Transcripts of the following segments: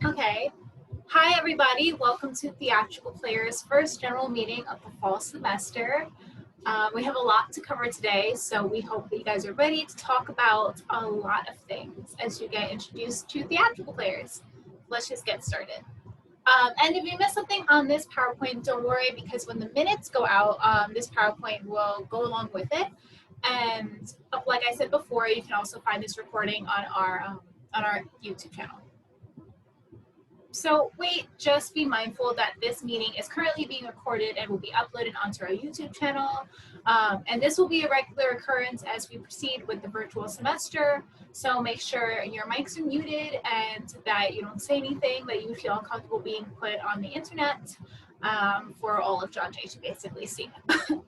Okay. Hi, everybody. Welcome to Theatrical Players' first general meeting of the fall semester. We have a lot to cover today, so we hope that you guys are ready to talk about a lot of things as you get introduced to Theatrical Players. Let's just get started. And if you missed something on this PowerPoint, don't worry, because when the minutes go out, this PowerPoint will go along with it. And like I said before, you can also find this recording on our YouTube channel. So just be mindful that this meeting is currently being recorded and will be uploaded onto our YouTube channel. And this will be a regular occurrence as we proceed with the virtual semester. So make sure your mics are muted and that you don't say anything that you feel uncomfortable being put on the internet for all of John Jay to basically see.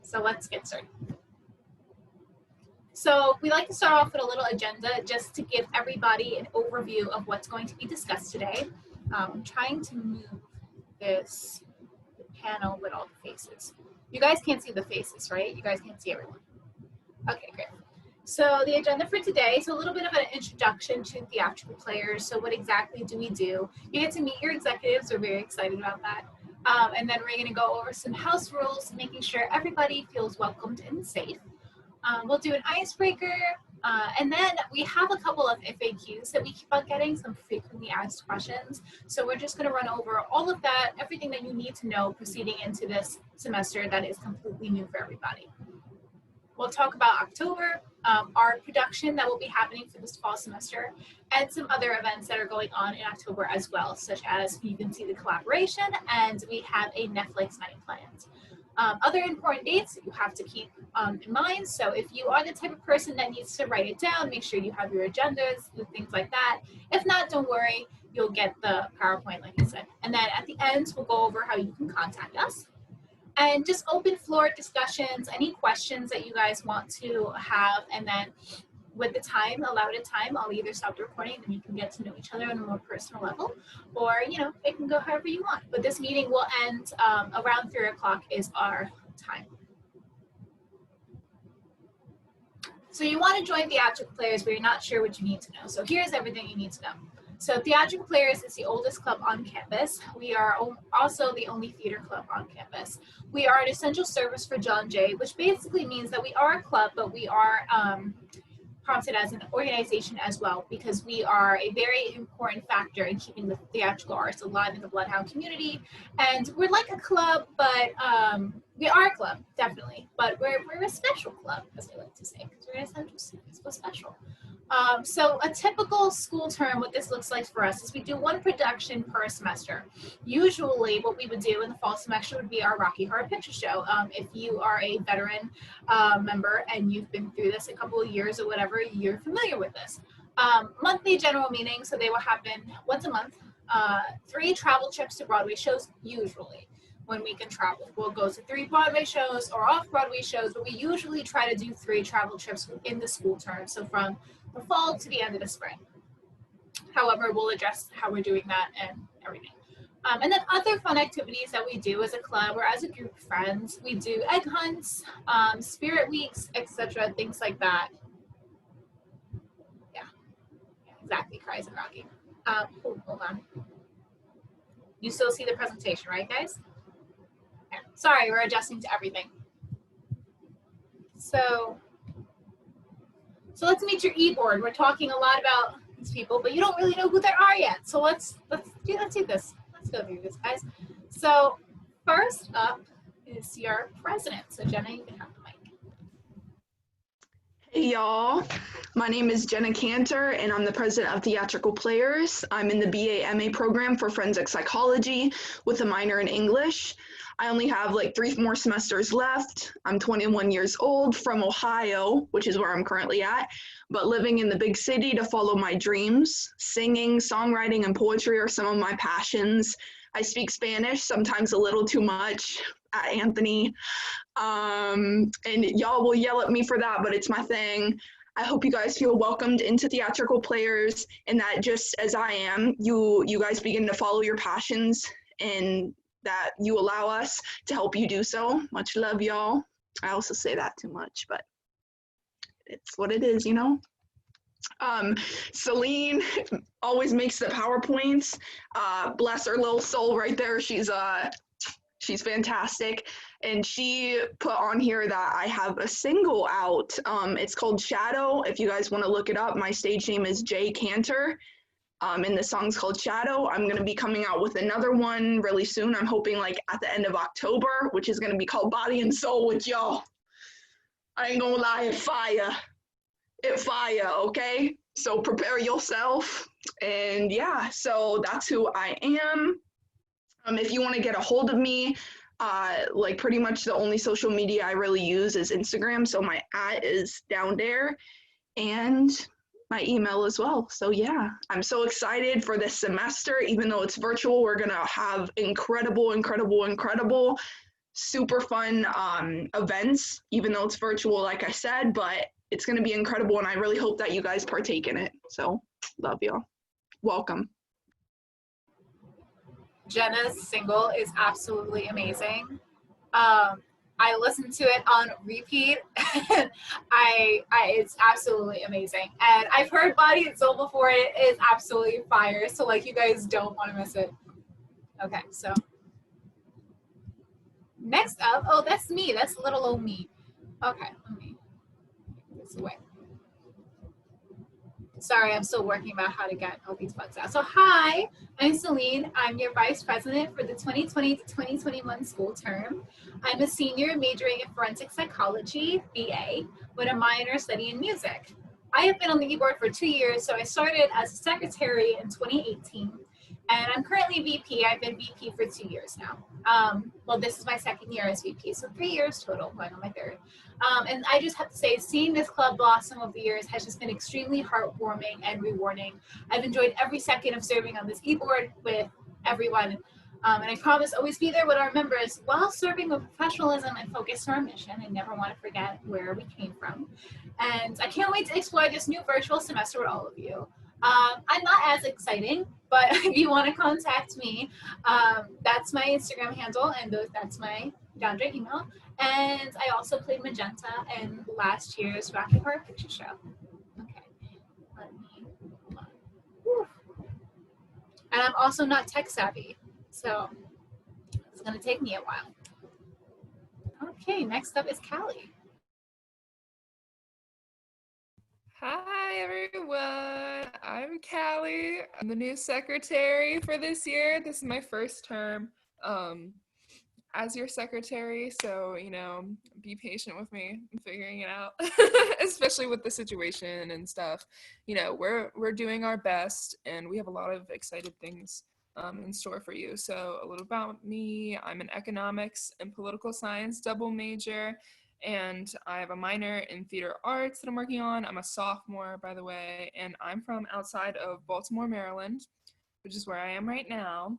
So let's get started. So we like to start off with a little agenda just to give everybody an overview of what's going to be discussed today. I'm trying to move this panel with all the faces. You guys can't see the faces, right? You guys can't see everyone. Okay, great. So the agenda for today is a little bit of an introduction to Theatrical Players. So what exactly do we do? You get to meet your executives. We're very excited about that. And then we're going to go over some house rules, making sure everybody feels welcomed and safe. We'll do an icebreaker. And then we have a couple of FAQs that we keep on getting, some frequently asked questions. So we're just going to run over all of that, everything that you need to know proceeding into this semester that is completely new for everybody. We'll talk about October, our production that will be happening for this fall semester, and some other events that are going on in October as well, such as you can see the collaboration, and we have a Netflix night planned. Other important dates that you have to keep in mind. So if you are the type of person that needs to write it down, make sure you have your agendas and things like that. If not, don't worry, you'll get the PowerPoint like I said. And then at the end, we'll go over how you can contact us. And just open floor discussions, any questions that you guys want to have. And then with the time, allotted time, I'll either stop the recording and you can get to know each other on a more personal level, or, you know, it can go however you want. But this meeting will end around 3 o'clock is our time. So you want to join Theatrical Players, but you're not sure what you need to know. So here's everything you need to know. So Theatrical Players is the oldest club on campus. We are also the only theater club on campus. We are an essential service for John Jay, which basically means that we are a club, but we are prompted as an organization as well, because we are a very important factor in keeping the theatrical arts alive in the Bloodhound community. And we're like a club, but we are a club, definitely, but we're a special club, as I like to say, because we're an essential service, but special. So a typical school term, what this looks like for us is we do one production per semester. Usually what we would do in the fall semester would be our Rocky Horror Picture Show. If you are a veteran member and you've been through this a couple of years or whatever, you're familiar with this. Monthly general meetings, so they will happen once a month. 3 travel trips to Broadway shows usually. When we can travel, we'll go to 3 Broadway shows or off-Broadway shows, but we usually try to do 3 travel trips in the school term, so from the fall to the end of the spring. However, we'll address how we're doing that and everything. And then other fun activities that we do as a club or as a group of friends, we do egg hunts, spirit weeks, etc., things like that. Yeah, exactly, cries and rocking. Hold on. You still see the presentation, right, guys? Okay. Sorry, we're adjusting to everything. So let's meet your e-board. We're talking a lot about these people, but you don't really know who they are yet. So let's do this. Let's go through this, guys. So first up is your president. So Jenna, you can have the mic. Hey y'all, my name is Jenna Cantor and I'm the president of Theatrical Players. I'm in the BA MA program for forensic psychology with a minor in English. I only have like 3 more semesters left. I'm 21 years old from Ohio, which is where I'm currently at, but living in the big city to follow my dreams. Singing, songwriting, and poetry are some of my passions. I speak Spanish, sometimes a little too much at Anthony. And y'all will yell at me for that, but it's my thing. I hope you guys feel welcomed into Theatrical Players and that just as I am, you guys begin to follow your passions and that you allow us to help you do so. Much love, y'all. I also say that too much, but it's what it is, you know? Celine always makes the PowerPoints. Bless her little soul right there. She's fantastic. And she put on here that I have a single out. It's called Shadow. If you guys want to look it up, my stage name is Jay Cantor. And the song's called Shadow. I'm going to be coming out with another one really soon. I'm hoping like at the end of October, which is going to be called Body and Soul with y'all. I ain't gonna lie, it fire. It fire, okay? So prepare yourself. And yeah, so that's who I am. If you want to get a hold of me, like pretty much the only social media I really use is Instagram. So my @ is down there and my email as well. So yeah, I'm so excited for this semester. Even though it's virtual, we're going to have incredible, super fun events, even though it's virtual, like I said, but it's going to be incredible. And I really hope that you guys partake in it. So love y'all. Welcome. Jenna's single is absolutely amazing. I listened to it on repeat. And it's absolutely amazing. And I've heard Body and Soul before. It is absolutely fire. So like, you guys don't want to miss it. Okay, so next up, oh, that's me. That's little old me. Okay, let me get this away. Sorry, I'm still working about how to get all these bugs out. So hi, I'm Celine. I'm your vice president for the 2020 to 2021 school term. I'm a senior majoring in forensic psychology, BA, with a minor studying music. I have been on the e-board for 2 years, so I started as a secretary in 2018, and I'm currently VP. I've been VP for 2 years now. Well, this is my second year as VP, so 3 years total, going on my third. And I just have to say, seeing this club blossom over the years has just been extremely heartwarming and rewarding. I've enjoyed every second of serving on this e-board with everyone. And I promise always be there with our members while serving with professionalism and focus on our mission. I never want to forget where we came from. And I can't wait to explore this new virtual semester with all of you. I'm not as exciting, but if you want to contact me, that's my Instagram handle, and that's my DeAndre email. And I also played Magenta in last year's Rocky Horror Picture Show. Okay, let me, hold on. Whew. And I'm also not tech savvy, so it's gonna take me a while. Okay, next up is Callie. Hi everyone, I'm Callie. I'm the new secretary for this year. This is my first term as your secretary, so be patient with me. I'm figuring it out, especially with the situation and stuff. We're doing our best, and we have a lot of excited things in store for you. So a little about me: I'm an economics and political science double major, and I have a minor in theater arts that I'm working on. I'm a sophomore, by the way, and I'm from outside of Baltimore, Maryland, which is where I am right now.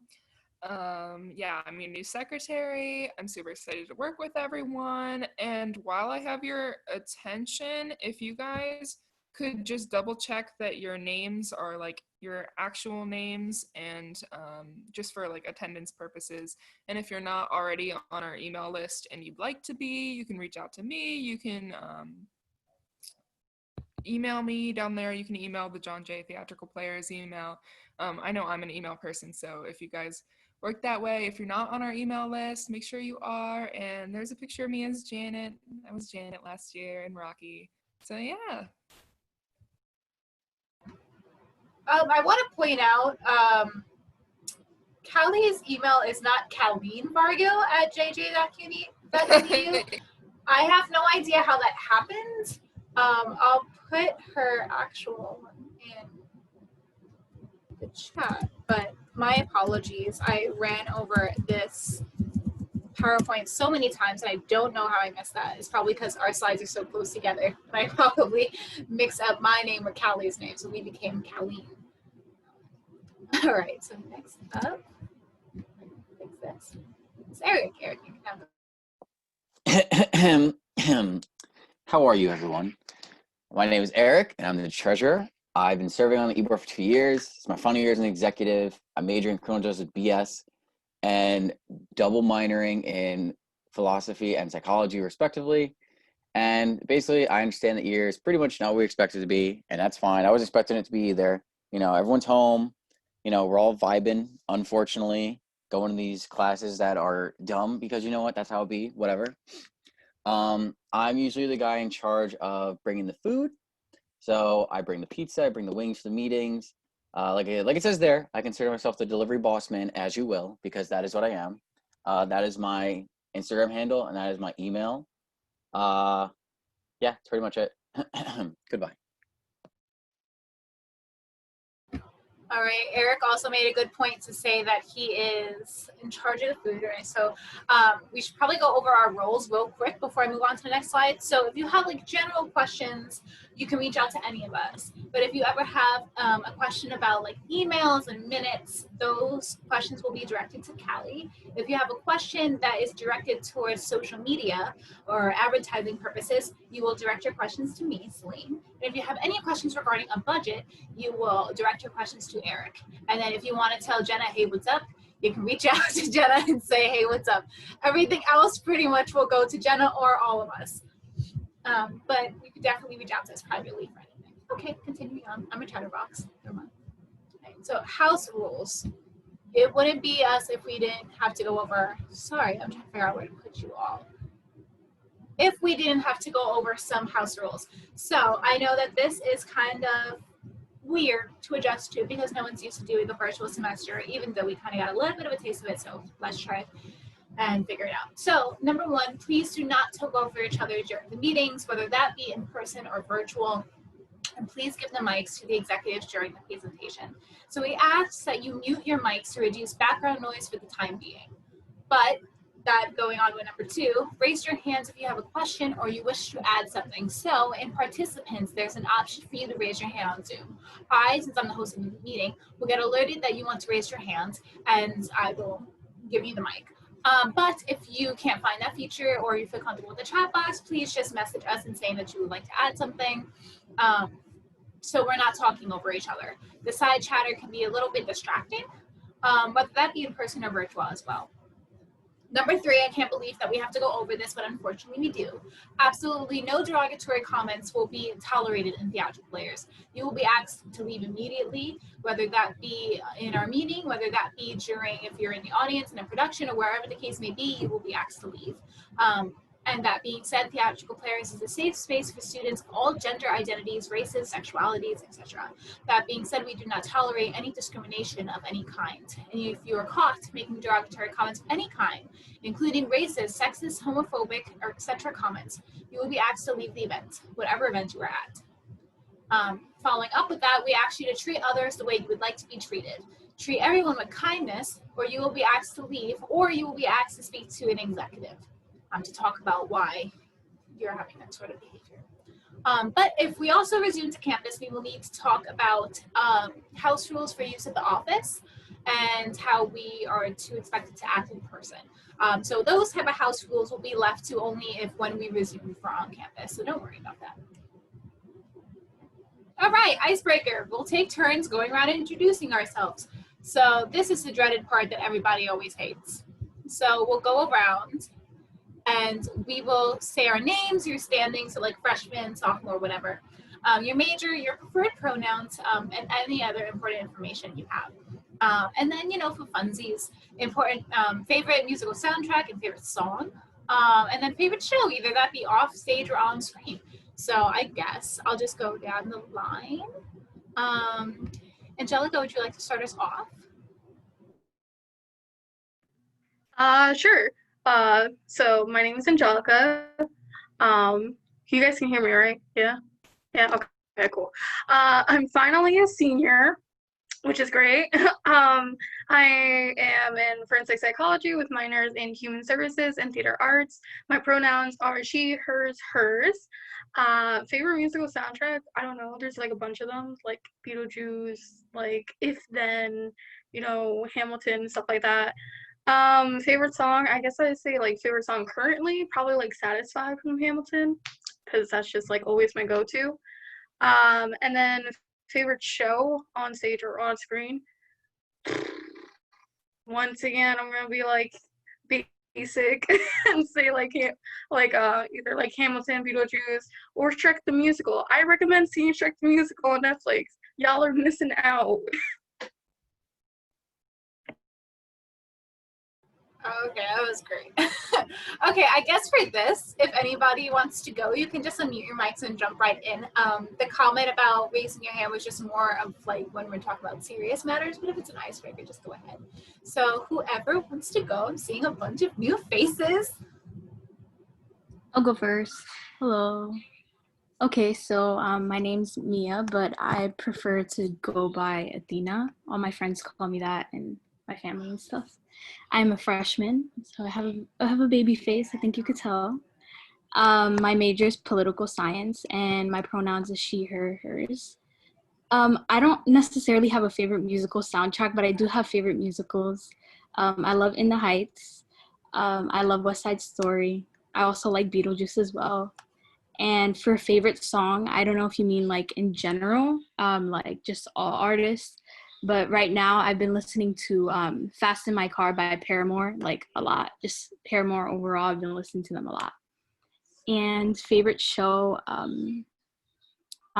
Yeah, I'm your new secretary. I'm super excited to work with everyone. And while I have your attention, if you guys could just double check that your names are like your actual names, and just for like attendance purposes. And if you're not already on our email list and you'd like to be, you can reach out to me. You can email me down there. You can email the John J. Theatrical Players email. I know I'm an email person, so if you guys work that way, if you're not on our email list, make sure you are. And there's a picture of me as Janet. I was Janet last year in Rocky. So yeah. I want to point out, Callie's email is not CalleenVargo@jj.edu. I have no idea how that happened. I'll put her actual one in the chat, but my apologies. I ran over this PowerPoint so many times, and I don't know how I missed that. It's probably because our slides are so close together. I probably mixed up my name with Callie's name, so we became Calleen. All right, so next up, fix this. It's Eric. Eric, you can have How are you, everyone? My name is Eric, and I'm the treasurer. I've been serving on the e-board for 2 years. It's my final year as an executive. I major in criminal justice BS and double minoring in philosophy and psychology, respectively. And basically, I understand the year is pretty much not what we expect it to be, and that's fine. I was expecting it to be either. You know, everyone's home. You know, we're all vibing, unfortunately, going to these classes that are dumb because you know what? That's how it be, whatever. I'm usually the guy in charge of bringing the food. So I bring the pizza, I bring the wings for the meetings. Like it says there, I consider myself the delivery boss man, as you will, because that is what I am. That is my Instagram handle, and that is my email. Yeah, that's pretty much it. Goodbye. All right, Eric also made a good point to say that he is in charge of the food, right? So we should probably go over our roles real quick before I move on to the next slide. So if you have like general questions, you can reach out to any of us. But if you ever have a question about like emails and minutes, those questions will be directed to Callie. If you have a question that is directed towards social media or advertising purposes, you will direct your questions to me, Celine. And if you have any questions regarding a budget, you will direct your questions to Eric. And then if you want to tell Jenna, hey, what's up? You can reach out to Jenna and say, hey, what's up? Everything else pretty much will go to Jenna or all of us. But you could definitely reach out to us privately for anything. Okay, continuing on. I'm a chatterbox. Never mind. Okay, so house rules. It wouldn't be us if we didn't have to go over, sorry, I'm trying to figure out where to put you all. If we didn't have to go over some house rules. So I know that this is kind of weird to adjust to because no one's used to doing the virtual semester, even though we kind of got a little bit of a taste of it. So let's try it and figure it out. So number one, please do not talk over each other during the meetings, whether that be in person or virtual. And please give the mics to the executives during the presentation. So we ask that you mute your mics to reduce background noise for the time being. But that going on with number two, raise your hands if you have a question or you wish to add something. So in participants, there's an option for you to raise your hand on Zoom. Since I'm the host of the meeting, will get alerted that you want to raise your hand and I will give you the mic. But if you can't find that feature or you feel comfortable with the chat box, please just message us and saying that you would like to add something. So we're not talking over each other. The side chatter can be a little bit distracting, whether that be in person or virtual as well. Number three, I can't believe that we have to go over this, but unfortunately we do. Absolutely no derogatory comments will be tolerated in Theatrical Players. You will be asked to leave immediately, whether that be in our meeting, whether that be during, if you're in the audience in a production or wherever the case may be, you will be asked to leave. And that being said, Theatrical Players is a safe space for students of all gender identities, races, sexualities, etc. That being said, we do not tolerate any discrimination of any kind. And if you are caught making derogatory comments of any kind, including racist, sexist, homophobic, or etc. comments, you will be asked to leave the event, whatever event you are at. Following up with that, we ask you to treat others the way you would like to be treated. Treat everyone with kindness, or you will be asked to leave, or you will be asked to speak to an executive to talk about why you're having that sort of behavior. But if we also resume to campus, we will need to talk about house rules for use of the office and how we are to expect to act in person. So those type of house rules will be left to only if when we resume for on campus, so don't worry about that. All right, icebreaker. We'll take turns going around and introducing ourselves. So this is the dreaded part that everybody always hates. So we'll go around and we will say our names, your standings, so like freshman, sophomore, whatever, your major, your preferred pronouns, and any other important information you have. And then, you know, for funsies, important favorite musical soundtrack and favorite song, and then favorite show, either that be off stage or on screen. So I guess I'll just go down the line. Angelica, would you like to start us off? Sure. So my name is Angelica. You guys can hear me, right? Yeah? Yeah, okay, cool. I'm finally a senior, which is great. I am in forensic psychology with minors in human services and theater arts. My pronouns are she, hers, hers. Favorite musical soundtrack? I don't know. There's like a bunch of them, like Beetlejuice, like If Then, you know, Hamilton, stuff like that. Favorite song, I guess I'd say like favorite song currently, probably like Satisfied from Hamilton, because that's just like always my go-to. And then favorite show on stage or on screen. Once again, I'm gonna be like being basic and say either like Hamilton, Beetlejuice, or Shrek the Musical. I recommend seeing Shrek the Musical on Netflix. Y'all are missing out. Okay, that was great. Okay, I guess for this, if anybody wants to go, you can just unmute your mics and jump right in. The comment about raising your hand was just more of like when we're talking about serious matters, but if it's an icebreaker, just go ahead. So whoever wants to go, I'm seeing a bunch of new faces. I'll go first. Hello. Okay, so my name's Mia, but I prefer to go by Athena. All my friends call me that, and my family and stuff. I'm a freshman, so I have a baby face. I think you could tell. My major is political science, and my pronouns is she, her, hers. I don't necessarily have a favorite musical soundtrack, but I do have favorite musicals. I love In the Heights. I love West Side Story. I also like Beetlejuice as well. And for favorite song, I don't know if you mean like in general, like just all artists, but right now I've been listening to Fast in My Car by Paramore, like a lot. Just Paramore overall, I've been listening to them a lot. And favorite show, on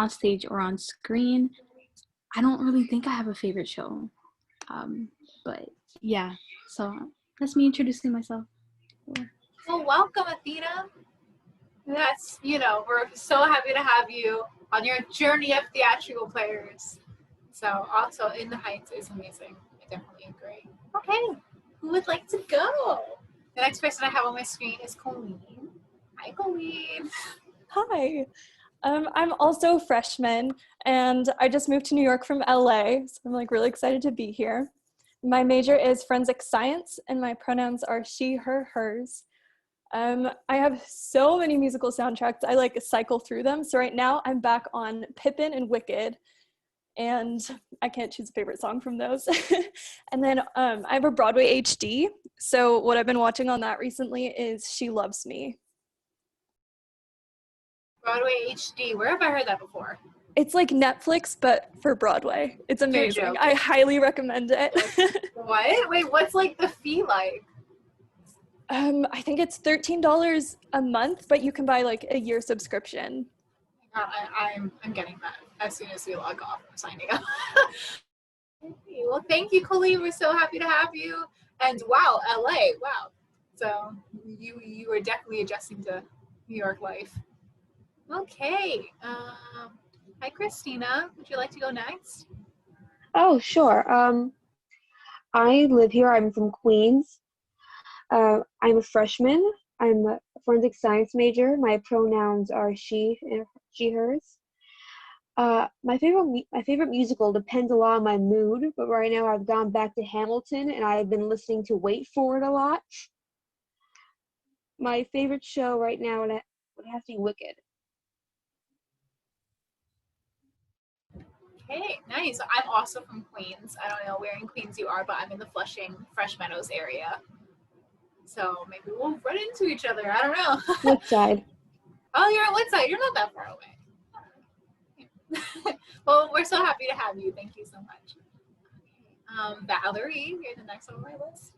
stage or on screen, I don't really think I have a favorite show. But yeah, so that's me introducing myself. Well, welcome, Athena. That's, we're so happy to have you on your journey of theatrical players. So also In the Heights is amazing. I definitely agree. Okay, who would like to go? The next person I have on my screen is Colleen. Hi, Colleen. Hi. I'm also a freshman, and I just moved to New York from LA, so I'm like really excited to be here. My major is forensic science, and my pronouns are she, her, hers. I have so many musical soundtracks. I like cycle through them. So right now I'm back on Pippin and Wicked, and I can't choose a favorite song from those. And then I have a Broadway HD. So what I've been watching on that recently is She Loves Me. Broadway HD. Where have I heard that before? It's like Netflix, but for Broadway. It's amazing. I highly recommend it. What? Wait, what's like the fee like? I think it's $13 a month, but you can buy like a year subscription. I'm getting that as soon as we log off. I'm signing up. Okay, well, thank you, Colleen. We're so happy to have you. And wow, LA. Wow. So you were definitely adjusting to New York life. Okay. Hi, Christina. Would you like to go next? Oh, sure. I live here. I'm from Queens. I'm a freshman. I'm a forensic science major. My pronouns are she, hers. My favorite musical depends a lot on my mood, but right now I've gone back to Hamilton and I've been listening to Wait For It a lot. My favorite show right now would have to be Wicked. Okay, nice. I'm also from Queens. I don't know where in Queens you are, but I'm in the Flushing, Fresh Meadows area. So maybe we'll run into each other. I don't know. Woodside. Oh, you're at Woodside. You're not that far away. Well, we're so happy to have you. Thank you so much. Valerie, you're the next on my list.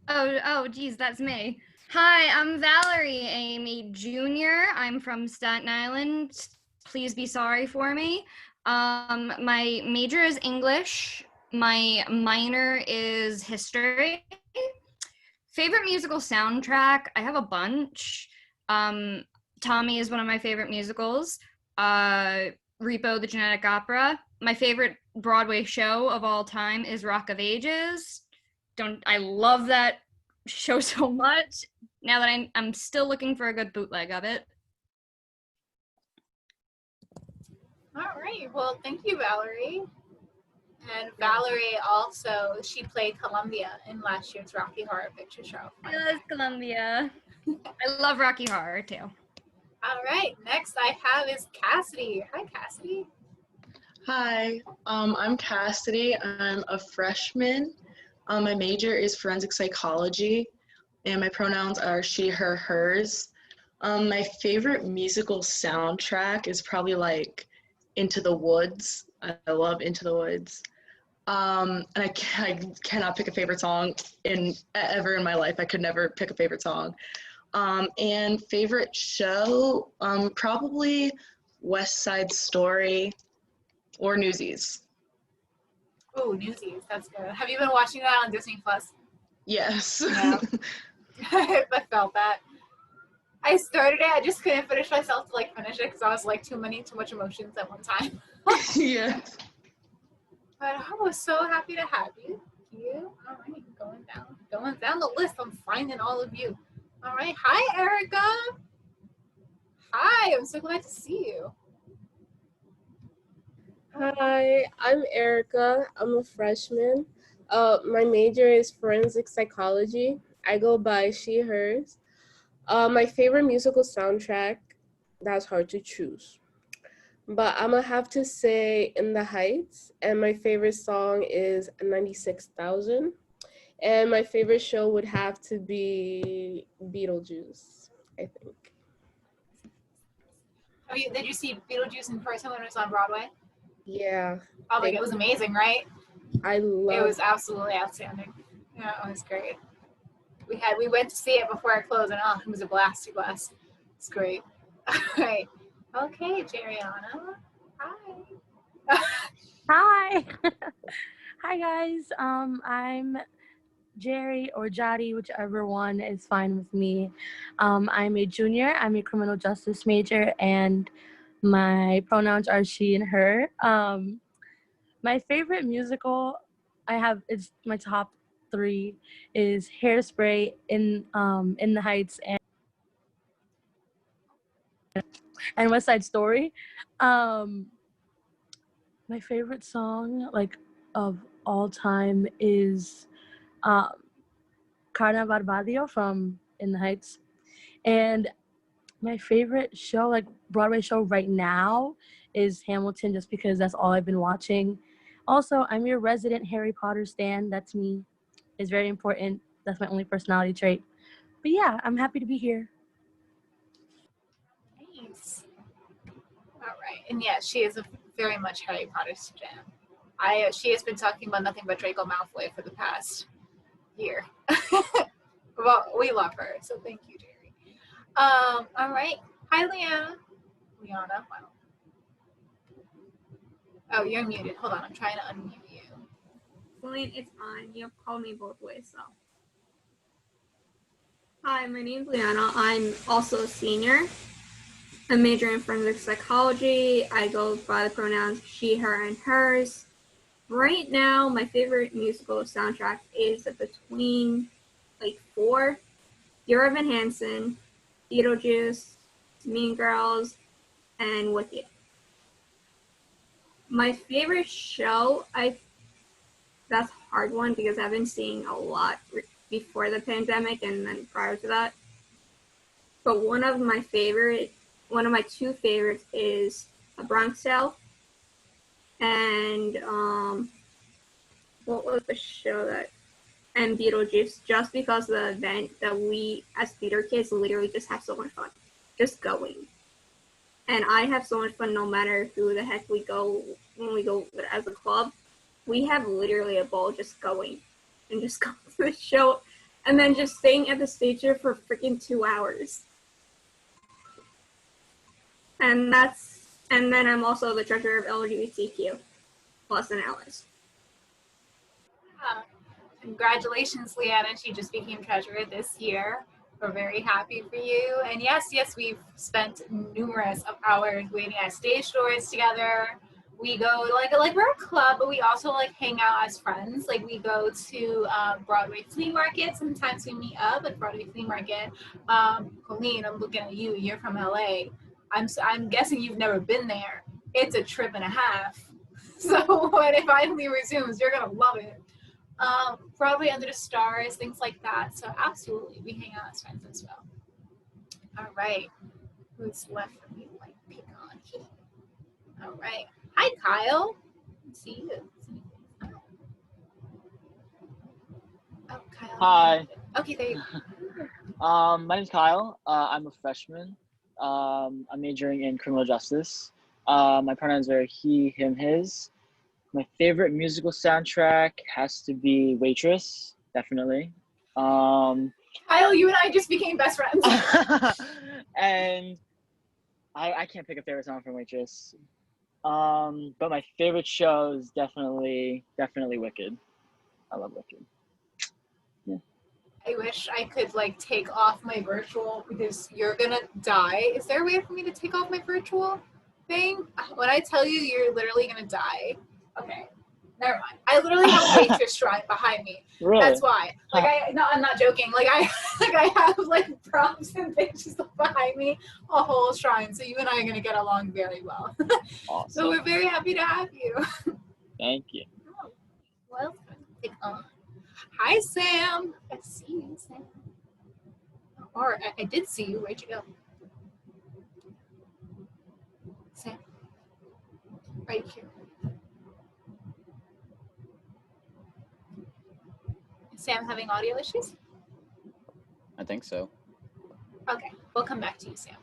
Oh, geez, that's me. Hi, I'm Valerie, a junior. I'm from Staten Island. Please be sorry for me. My major is English. My minor is history. Favorite musical soundtrack, I have a bunch. Tommy is one of my favorite musicals. Repo, the Genetic Opera. My favorite Broadway show of all time is Rock of Ages. I love that show so much. Now that I'm still looking for a good bootleg of it. All right. Well, thank you, Valerie. And Valerie also, she played Columbia in last year's Rocky Horror Picture Show. Yes, Columbia. I love Rocky Horror too. All right. Next I have is Cassidy. Hi, Cassidy. Hi, I'm Cassidy. I'm a freshman. My major is forensic psychology, and my pronouns are she, her, hers. My favorite musical soundtrack is probably like Into the Woods. I love Into the Woods. And I cannot pick a favorite song ever in my life. I could never pick a favorite song. And favorite show, probably West Side Story or Newsies. Oh, Newsies, that's good. Have you been watching that on Disney Plus? Yes. Yeah. I felt that. I started it, I just couldn't finish myself to like finish it because I was like too much emotions at one time. Yeah. But I was so happy to have you. All right, going down the list. I'm finding all of you. All right, hi Erica. Hi, I'm so glad to see you. Hi, I'm Erica. I'm a freshman. My major is forensic psychology. I go by she, hers. My favorite musical soundtrack, that's hard to choose. But I'm gonna have to say In the Heights, and my favorite song is 96,000. And my favorite show would have to be Beetlejuice, I think. Did you see Beetlejuice in person when it was on Broadway? Yeah. Oh my god, it was amazing, right? I love it. Was absolutely outstanding. Yeah, it was great. We went to see it before it closed, and it was a blast. It's great. All right. Okay, Jeriana. Hi. Hi. Hi guys. I'm Jerry or Jody, whichever one is fine with me. I'm a junior. I'm a criminal justice major, and my pronouns are she and her. My favorite musical it's my top 3 is Hairspray, In the Heights, and West Side Story. My favorite song of all time is Carna Barbadio from In the Heights. And my favorite show, Broadway show right now, is Hamilton, just because that's all I've been watching. Also, I'm your resident Harry Potter stan. That's me. It's very important. That's my only personality trait. But yeah, I'm happy to be here. Nice. All right. And yeah, she is a very much Harry Potter stan. She has been talking about nothing but Draco Malfoy for the past year. Well, we love her, so thank you, Jerry. All right. Hi, Liana. Wow. Oh, you're muted. Hold on, I'm trying to unmute you. Celine, it's on. You have called me both ways, so. Hi, my name's Liana. I'm also a senior. I'm majoring in forensic psychology. I go by the pronouns she, her, and hers. Right now, my favorite musical soundtrack is between 4: Dear Evan Hansen, Beetlejuice, Mean Girls, and Wicked. My favorite show, that's a hard one because I've been seeing a lot before the pandemic and then prior to that. But one of my 2 favorites is A Bronx Tale. And what was the show and Beetlejuice, just because the event that we as theater kids literally just have so much fun just going. And I have so much fun no matter who the heck we go when we go as a club. We have literally a ball just going and just going to the show and then just staying at the stage there for freaking 2 hours. And then I'm also the treasurer of LGBTQ plus an allies. Congratulations, Leanna. She just became treasurer this year. We're very happy for you. And yes, we've spent numerous of hours waiting at stage doors together. We go we're a club, but we also hang out as friends. We go to Broadway flea market. Sometimes we meet up at Broadway flea market. Colleen, I'm looking at you. You're from LA. I'm guessing you've never been there. It's a trip and a half. So when it finally resumes, you're gonna love it. Broadway Under the Stars, things like that. So absolutely, we hang out as friends as well. All right, who's left for me to pick on here? All right, hi Kyle. Let's see you. Oh, Kyle. Hi. Okay, there you go. My name's Kyle. I'm a freshman. I'm majoring in criminal justice. My pronouns are he, him, his. My favorite musical soundtrack has to be Waitress, definitely. Kyle, you and I just became best friends. And I can't pick a favorite song from Waitress. But my favorite show is definitely Wicked. I love Wicked. Yeah. I wish I could like take off my virtual because you're gonna die. Is there a way for me to take off my virtual thing? When I tell you you're literally gonna die. Okay. Never mind. I literally have a waitress shrine behind me. Really? That's why. Like I'm not joking. Like I have like props and things behind me, a whole shrine. So you and I are gonna get along very well. Awesome. So we're very happy to have you. Thank you. Welcome. Hi, Sam. I see you, Sam. Or I did see you. Where'd you go? Sam. Right here. Is Sam having audio issues? I think so. Okay, we'll come back to you, Sam.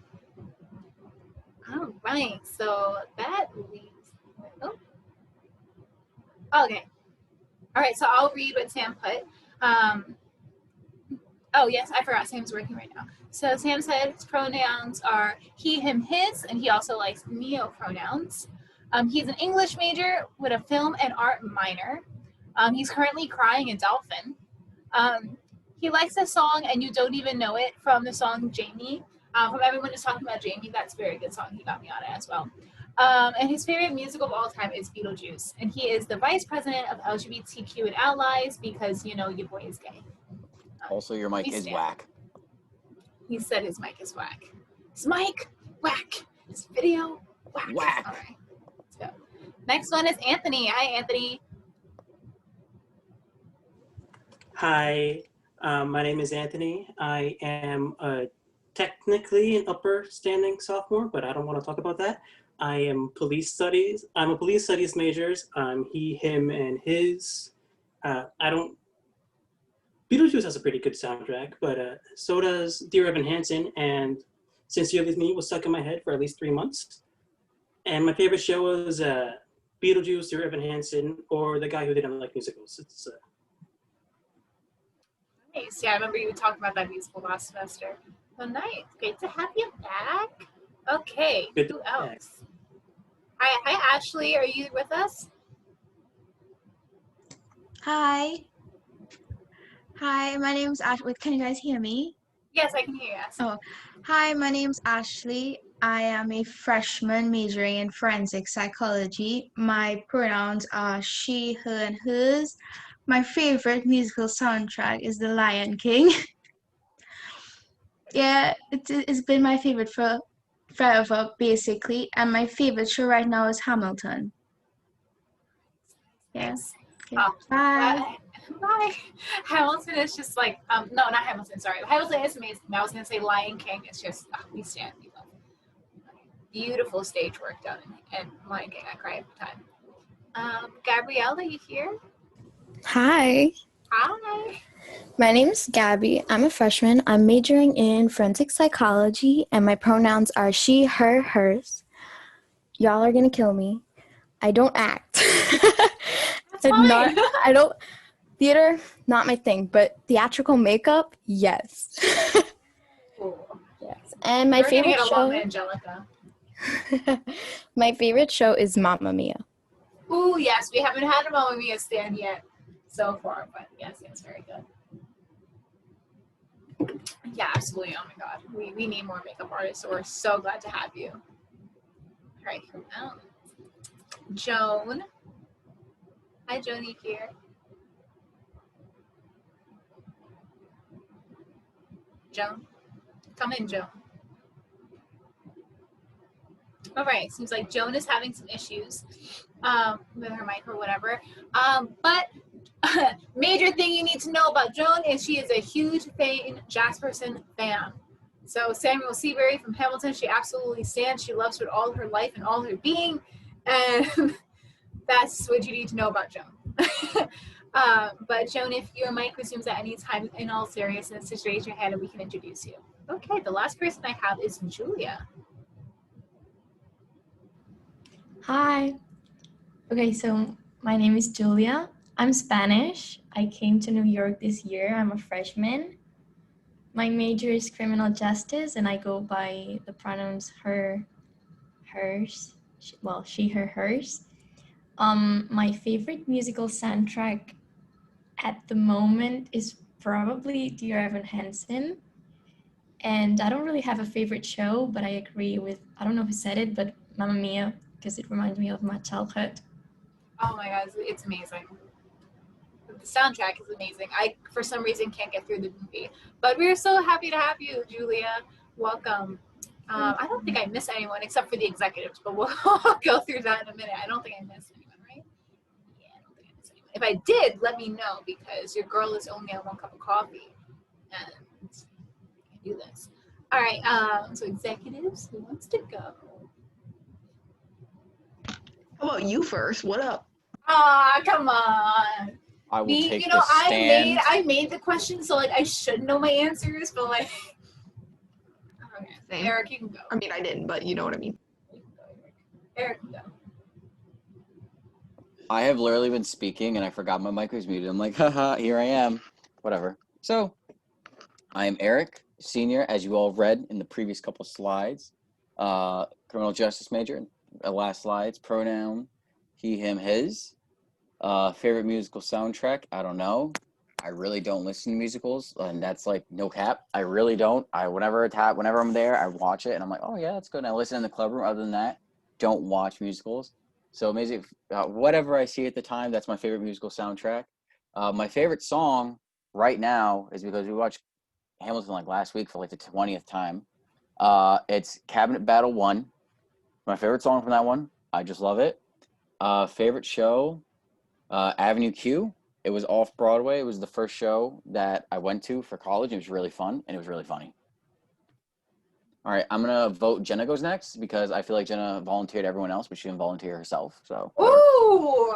All right, so that leaves. Oh. Okay. All right, so I'll read what Sam put. Oh, yes, I forgot Sam's working right now. So Sam said his pronouns are he, him, his, and he also likes neo-pronouns. He's an English major with a film and art minor. He's currently crying a dolphin. He likes a song, and you don't even know it, from the song Jamie. From Everyone is Talking About Jamie. That's a very good song. He got me on it as well. And his favorite musical of all time is Beetlejuice. And he is the vice president of LGBTQ and Allies because, you know, your boy is gay. Also, your mic is whack. He said his mic is whack. His mic, whack. His video, whack. Whack. All right, let's go. Next one is Anthony. Hi, Anthony. Hi, my name is Anthony. I am technically an upper standing sophomore, but I don't want to talk about that. I am police studies. I'm a police studies major. He, him, and his. Beetlejuice has a pretty good soundtrack, but so does Dear Evan Hansen, and Sincerely Me was stuck in my head for at least 3 months. And my favorite show was Beetlejuice, Dear Evan Hansen, or The Guy Who Didn't Like Musicals. It's Nice. Yeah, I remember you talking about that musical last semester. So nice. Great to have you back. Okay. Good. Who else? Hi, Ashley. Are you with us? Hi. Hi, my name's Ashley. Can you guys hear me? Yes, I can hear you. Ashley. Oh, hi, my name's Ashley. I am a freshman majoring in forensic psychology. My pronouns are she, her, and hers. My favorite musical soundtrack is The Lion King. Yeah, it's been my favorite for forever, basically. And my favorite show right now is Hamilton. Yes. Yeah. Okay. Bye. Bye. Hamilton is just like, no, not Hamilton, sorry. Hamilton is amazing. I was going to say Lion King. It's just, we stand. We love it. Beautiful stage work done in Lion King. I cry every time. Gabrielle, are you here? Hi. Hi. My name is Gabby. I'm a freshman. I'm majoring in forensic psychology, and my pronouns are she, her, hers. Y'all are going to kill me. I don't act. That's fine. I don't, theater, not my thing, but theatrical makeup, yes. Cool. Yes. And my You're favorite gonna get show, along with Angelica. my favorite show is Mamma Mia. Ooh, yes, we haven't had a Mamma Mia stand yet so far, but yes, very good. Yeah, absolutely. Oh my God, we need more makeup artists, so we're so glad to have you. All right, Joan. Hi, Joni here. Joan, come in, Joan. All right, seems like Joan is having some issues with her mic or whatever. But major thing you need to know about Joan is she is a huge Thane Jasperson fan. So Samuel Seabury from Hamilton, she absolutely stands. She loves with all her life and all her being. And that's what you need to know about Joan. But Joan, if your mic resumes at any time, in all seriousness, just raise your hand and we can introduce you. Okay, the last person I have is Julia. Hi. Okay, so My name is Julia. I'm Spanish. I came to New York this year. I'm a freshman. My major is criminal justice, and I go by the pronouns her, hers. She, her, hers. My favorite musical soundtrack at the moment is probably Dear Evan Hansen. And I don't really have a favorite show, but I agree with, I don't know who said it, but Mamma Mia, because it reminds me of my childhood. Oh my God, it's amazing. The soundtrack is amazing. I, for some reason, can't get through the movie. But we're so happy to have you, Julia. Welcome. I don't think I miss anyone except for the executives, but we'll go through that in a minute. I don't think I missed anyone, right? Yeah, I don't think I missed anyone. If I did, let me know, because your girl is only on 1 cup of coffee. And I can do this. All right, so executives, who wants to go? How about you first? What up? Come on. I will Me, take you know, the stand. I made the question, so like I should know my answers, but like, okay. Same. Eric, you can go. I mean, I didn't, but you know what I mean. Eric, can go. I have literally been speaking and I forgot my mic was muted. I'm like, haha, here I am. Whatever. So, I am Eric, senior, as you all read in the previous couple slides. Criminal justice major. Last slides, pronoun, he, him, his. Favorite musical soundtrack, I don't know. I really don't listen to musicals, and that's like no cap. I really don't. Whenever I'm there, I watch it, and I'm like, oh yeah, that's good. And I listen in the club room. Other than that, don't watch musicals. So amazing. Whatever I see at the time, that's my favorite musical soundtrack. My favorite song right now is because we watched Hamilton like last week for like the 20th time. It's Cabinet Battle 1. My favorite song from that one. I just love it. Favorite show, Avenue Q. It was off Broadway. It was the first show that I went to for college. It was really fun and it was really funny. All right, I'm gonna vote Jenna goes next because I feel like Jenna volunteered everyone else, but she didn't volunteer herself. So. Ooh,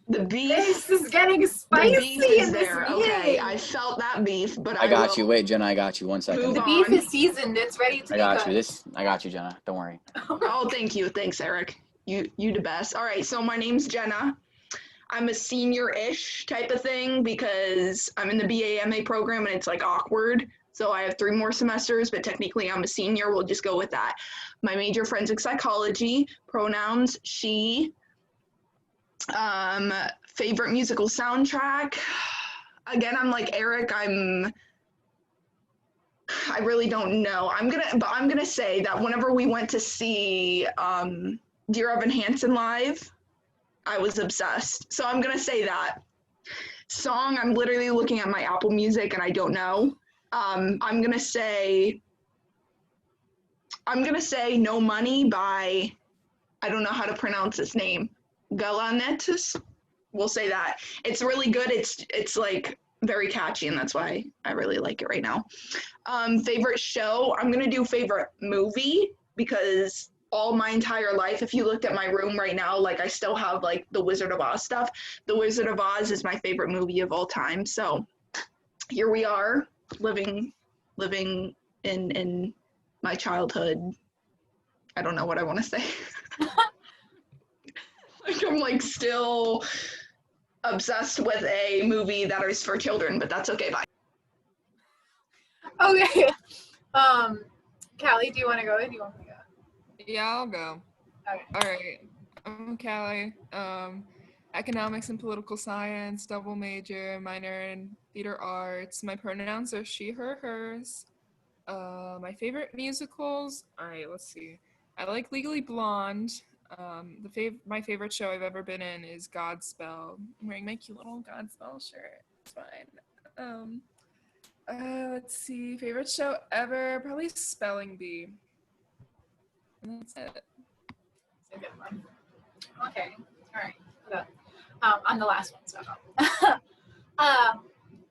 the beef. This is getting spicy. The beef is in this there. meeting. Okay, I felt that beef, but I got you. Wait, Jenna, I got you. 1 second. The beef is seasoned. It's ready to I got be you. cooked. I got you, Jenna. Don't worry. Oh, thank you. Thanks, Eric. You the best. All right, so my name's Jenna. I'm a senior-ish type of thing because I'm in the BA/MA program and it's like awkward. So I have 3 more semesters, but technically I'm a senior. We'll just go with that. My major, forensic psychology, pronouns, she. Favorite musical soundtrack. Again, I'm like Eric. I really don't know. I'm gonna say that whenever we went to see Dear Evan Hansen live, I was obsessed. So I'm gonna say that. Song, I'm literally looking at my Apple Music and I don't know. I'm gonna say No Money by, I don't know how to pronounce his name. Galanetis? We'll say that. It's really good. It's like very catchy and that's why I really like it right now. Favorite show, I'm gonna do favorite movie because all my entire life, if you looked at my room right now, like I still have like the Wizard of Oz stuff. The Wizard of Oz is my favorite movie of all time. So here we are, living in my childhood. I don't know what I want to say. Like I'm like still obsessed with a movie that is for children, but that's okay. Bye. Okay. Callie, do you want to go? Or do you want me to go? Yeah, I'll go. Okay. All right. I'm Callie. Economics and political science, double major, minor in theater arts. My pronouns are she, her, hers. My favorite musicals. All right, let's see. I like Legally Blonde. My favorite show I've ever been in is Godspell. I'm wearing my cute little Godspell shirt. It's fine. Let's see. Favorite show ever? Probably Spelling Bee. And that's it. It's a good one. Okay. All right. Good. I'm the last one, so.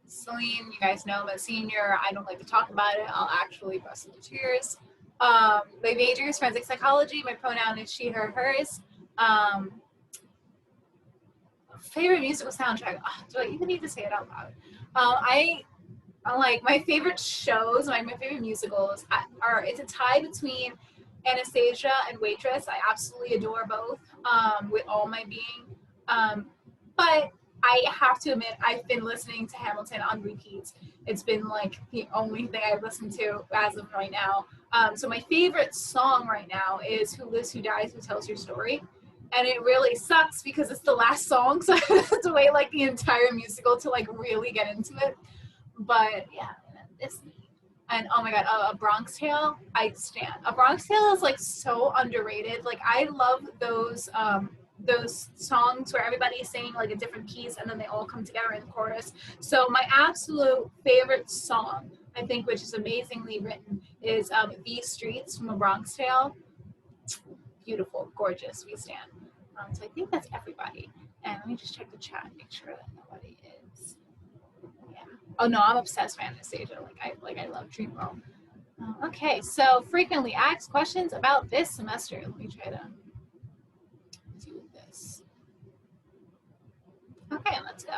Celine, you guys know I'm a senior. I don't like to talk about it. I'll actually bust into tears. My major is forensic psychology. My pronoun is she, her, hers. Favorite musical soundtrack. Do I even need to say it out loud? I like my favorite shows, my favorite musicals it's a tie between Anastasia and Waitress. I absolutely adore both with all my being. But I have to admit, I've been listening to Hamilton on repeat. It's been like the only thing I've listened to as of right now. So my favorite song right now is Who Lives, Who Dies, Who Tells Your Story. And it really sucks because it's the last song, so I have to wait like the entire musical to like really get into it. But yeah, it's neat. And oh my god, A Bronx Tale, I stand. A Bronx Tale is like so underrated. Like I love those songs where everybody is singing like a different piece and then they all come together in the chorus. So my absolute favorite song, I think, which is amazingly written, is These Streets from A Bronx Tale. Beautiful, gorgeous, we stand. So I think that's everybody. And let me just check the chat, make sure that nobody is. Yeah. Oh no, I'm obsessed with Anastasia. I love Dreamgirl. Okay, so frequently asked questions about this semester. Let me try to do this. Okay, let's go.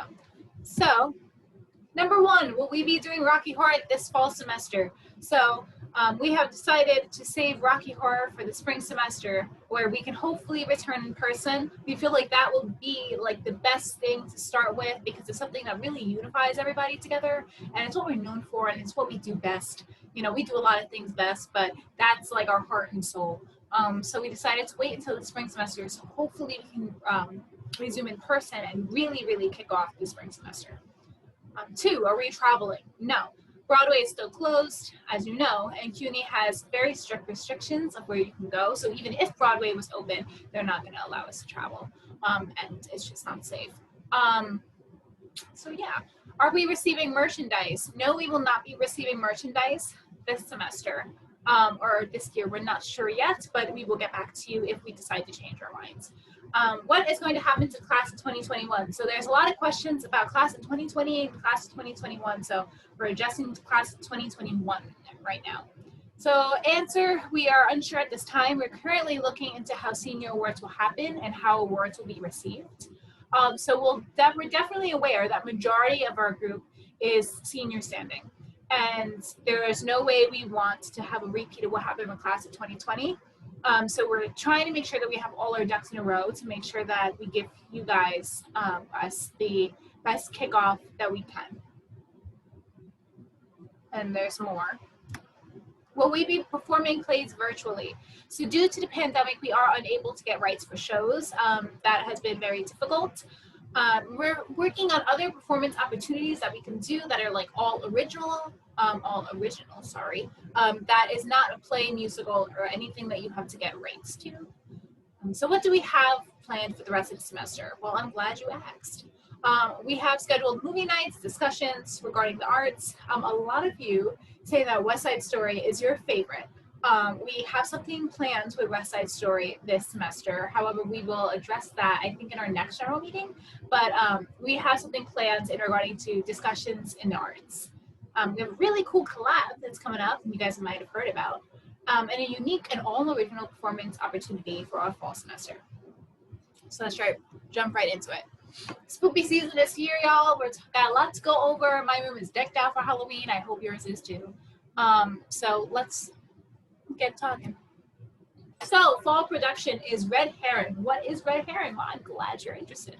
So, number one, will we be doing Rocky Horror this fall semester? So, we have decided to save Rocky Horror for the spring semester, where we can hopefully return in person. We feel like that will be like the best thing to start with because it's something that really unifies everybody together, and it's what we're known for, and it's what we do best. You know, we do a lot of things best, but that's like our heart and soul. So we decided to wait until the spring semester, so hopefully we can resume in person and really, really kick off the spring semester. Two, are we traveling? No. Broadway is still closed, as you know, and CUNY has very strict restrictions of where you can go. So even if Broadway was open, they're not going to allow us to travel, and it's just not safe. So yeah, are we receiving merchandise? No, we will not be receiving merchandise this semester or this year. We're not sure yet, but we will get back to you if we decide to change our minds. What is going to happen to class of 2021? So there's a lot of questions about class of 2020 and class of 2021. So we're adjusting to class of 2021 right now. So answer, we are unsure at this time. We're currently looking into how senior awards will happen and how awards will be received. So we're definitely aware that majority of our group is senior standing. And there is no way we want to have a repeat of what happened in class of 2020. So we're trying to make sure that we have all our ducks in a row to make sure that we give you guys us the best kickoff that we can. And there's more. Will we be performing plays virtually? So due to the pandemic, we are unable to get rights for shows. That has been very difficult. We're working on other performance opportunities that we can do that are like all original, that is not a play, musical, or anything that you have to get rights to. So what do we have planned for the rest of the semester? Well, I'm glad you asked. We have scheduled movie nights, discussions regarding the arts. A lot of you say that West Side Story is your favorite. We have something planned with West Side Story this semester. However, we will address that, I think, in our next general meeting. But we have something planned in regarding to discussions in the arts. We have a really cool collab that's coming up, and you guys might have heard about, and a unique and all-original performance opportunity for our fall semester. So let's jump right into it. Spooky season this year, y'all. We've got a lot to go over. My room is decked out for Halloween. I hope yours is too. So let's get talking. So fall production is Red Herring. What is Red Herring? Well, I'm glad you're interested.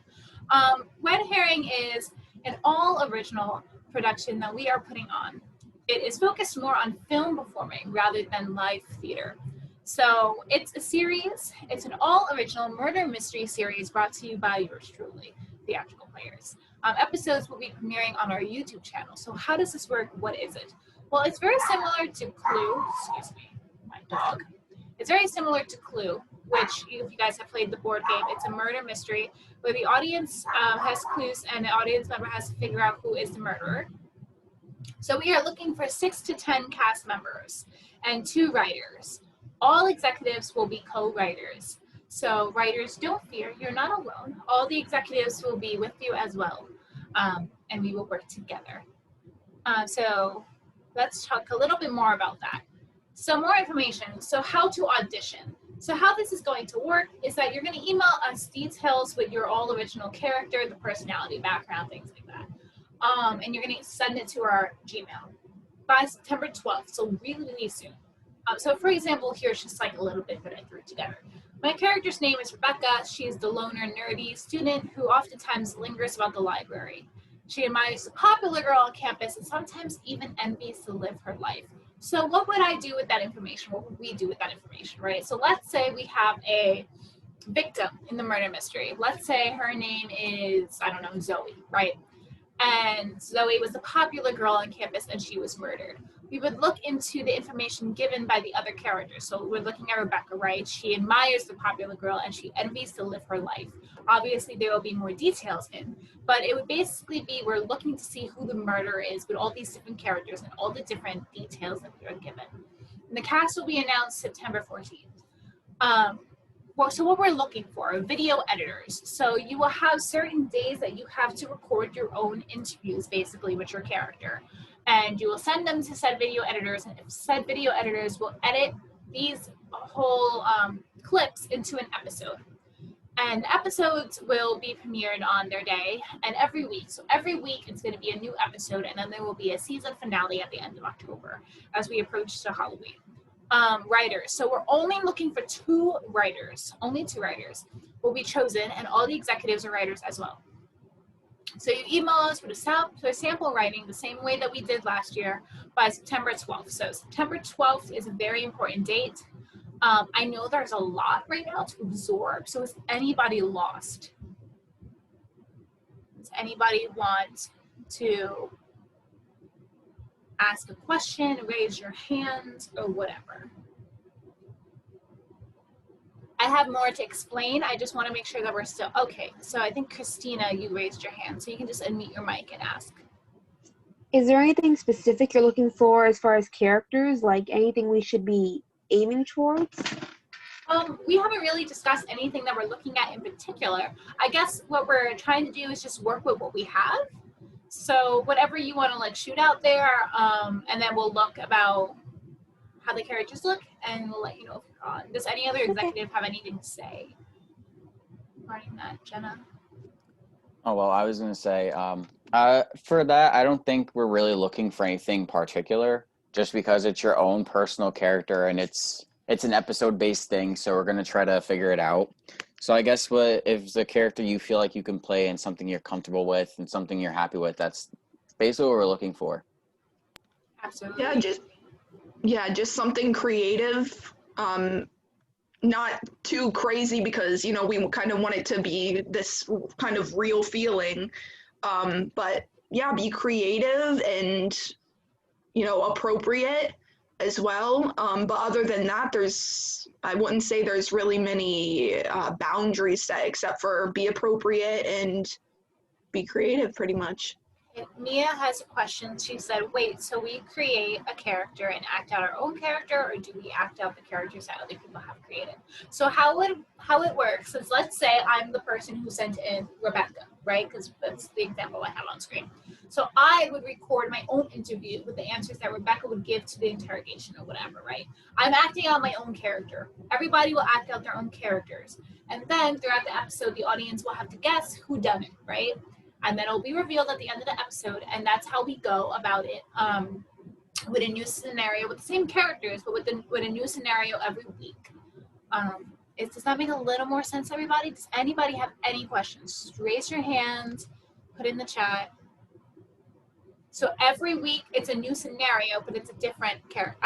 Red Herring is an all-original production that we are putting on. It is focused more on film performing rather than live theater. So it's a series, it's an all-original murder mystery series brought to you by yours truly, Theatrical Players. Episodes will be premiering on our YouTube channel. So how does this work? What is it? Well, it's very similar to Clue, excuse me, my dog. It's very similar to Clue, which if you guys have played the board game, it's a murder mystery where the audience has clues and the audience member has to figure out who is the murderer. So we are looking for 6 to 10 cast members and 2 writers. All executives will be co-writers. So writers, don't fear, you're not alone. All the executives will be with you as well, and we will work together. So let's talk a little bit more about that. So more information, so how to audition. So how this is going to work is that you're going to email us details with your all original character, the personality, background, things like that. And you're going to send it to our Gmail by September 12th, so really, really soon. So for example, here's just like a little bit that I threw together. My character's name is Rebecca. She is the loner, nerdy student who oftentimes lingers about the library. She admires the popular girl on campus and sometimes even envies to live her life. So what would I do with that information? What would we do with that information, right? So let's say we have a victim in the murder mystery. Let's say her name is, I don't know, Zoe, right? And Zoe was a popular girl on campus and she was murdered. We would look into the information given by the other characters. So we're looking at Rebecca, right? She admires the popular girl and she envies to live her life. Obviously, there will be more details in, but it would basically be we're looking to see who the murderer is with all these different characters and all the different details that we are given. And the cast will be announced September 14th. So what we're looking for are video editors. So you will have certain days that you have to record your own interviews, basically, with your character. And you will send them to said video editors, and said video editors will edit these whole clips into an episode. And episodes will be premiered on their day and every week. So every week it's going to be a new episode, and then there will be a season finale at the end of October as we approach to Halloween. Writers. So we're only looking for two writers. Only two writers will be chosen, and all the executives are writers as well. So you email us with a sample writing the same way that we did last year by September 12th. So September 12th is a very important date. I know there's a lot right now to absorb. So is anybody lost? Does anybody want to ask a question, raise your hand, or whatever? I have more to explain. I just want to make sure that we're still okay. So I think Christina, you raised your hand, so you can just unmute your mic and ask. Is there anything specific you're looking for as far as characters? Like anything we should be aiming towards? We haven't really discussed anything that we're looking at in particular. I guess what we're trying to do is just work with what we have. So whatever you want to like shoot out there, and then we'll look about how the characters look, and we'll let you know if you're on. Does any other executive have anything to say regarding that, Jenna? Oh, well, I was going to say, for that, I don't think we're really looking for anything particular, just because it's your own personal character and it's an episode-based thing, so we're going to try to figure it out. So I guess if the character you feel like you can play and something you're comfortable with and something you're happy with, that's basically what we're looking for. Absolutely. Just something creative, not too crazy, because we kind of want it to be this kind of real feeling, but yeah, be creative and appropriate as well. But other than that, I wouldn't say there's really many boundaries set, except for be appropriate and be creative, pretty much. Mia has a question. She said, wait, so we create a character and act out our own character, or do we act out the characters that other people have created? So how it works is, let's say I'm the person who sent in Rebecca, right? Because that's the example I have on screen. So I would record my own interview with the answers that Rebecca would give to the interrogation or whatever, right? I'm acting out my own character. Everybody will act out their own characters. And then throughout the episode, the audience will have to guess who done it, right? And then it'll be revealed at the end of the episode, and that's how we go about it, with a new scenario, with the same characters, but with a new scenario every week. Does that make a little more sense, everybody? Does anybody have any questions? Just raise your hand, put it in the chat. So every week it's a new scenario, but it's a different character.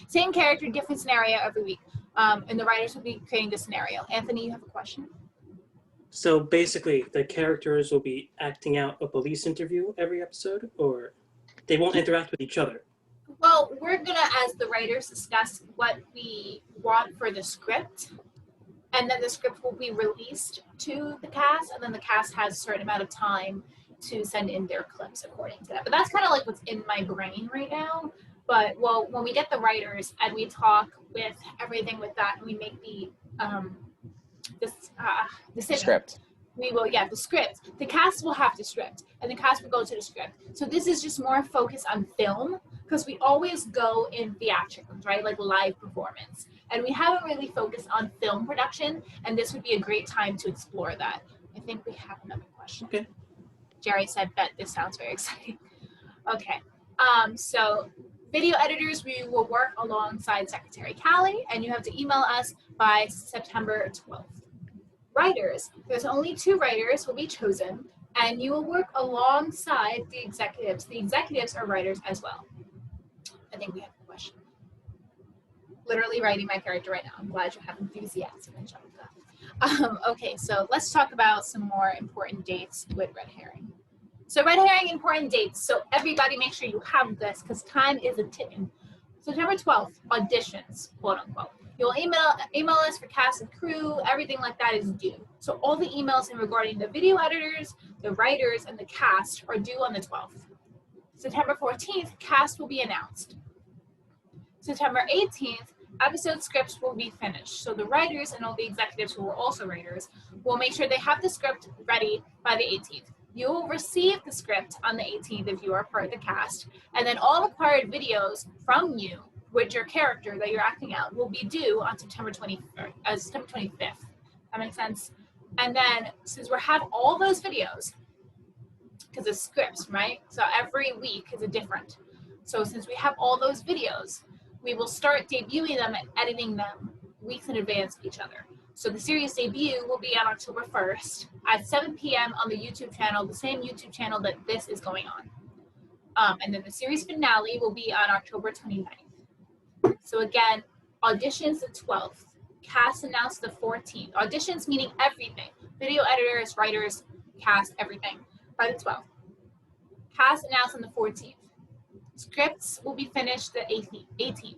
Same character, different scenario every week. And the writers will be creating the scenario. Anthony, you have a question? So basically, the characters will be acting out a police interview every episode, or they won't interact with each other? Well, we're gonna, as the writers, discuss what we want for the script, and then the script will be released to the cast, and then the cast has a certain amount of time to send in their clips according to that. But that's kind of like what's in my brain right now. But when we get the writers and we talk with everything with that, and we make the Script. We will, the script. The cast will have the script, and the cast will go to the script. So this is just more focused on film, because we always go in theatricals, right? Like live performance. And we haven't really focused on film production, and this would be a great time to explore that. I think we have another question. Okay. Jerry said, bet this sounds very exciting. Okay. So video editors, we will work alongside Secretary Callie, and you have to email us by September 12th. Writers, there's only 2 writers will be chosen, and you will work alongside the executives. The executives are writers as well. I think we have a question. Literally writing my character right now. I'm glad you have enthusiasm, Angelica. Okay, so let's talk about some more important dates with red herring. So red herring important dates. So everybody make sure you have this because time is a ticking. September 12th, auditions, quote unquote. You'll email us for cast and crew, everything like that is due. So all the emails regarding the video editors, the writers, and the cast are due on the 12th. September 14th, cast will be announced. September 18th, episode scripts will be finished. So the writers and all the executives who are also writers will make sure they have the script ready by the 18th. You will receive the script on the 18th if you are part of the cast, and then all acquired videos from you with your character that you're acting out will be due on September 25th. That makes sense? And then since we have all those videos, because it's scripts, right? So every week is a different. So since we have all those videos, we will start debuting them and editing them weeks in advance of each other. So the series debut will be on October 1st at 7 p.m. on the YouTube channel, the same YouTube channel that this is going on. And then the series finale will be on October 29th. So again, auditions the 12th, cast announced the 14th. Auditions meaning everything, video editors, writers, cast, everything by the 12th. Cast announced on the 14th. Scripts will be finished the 18th.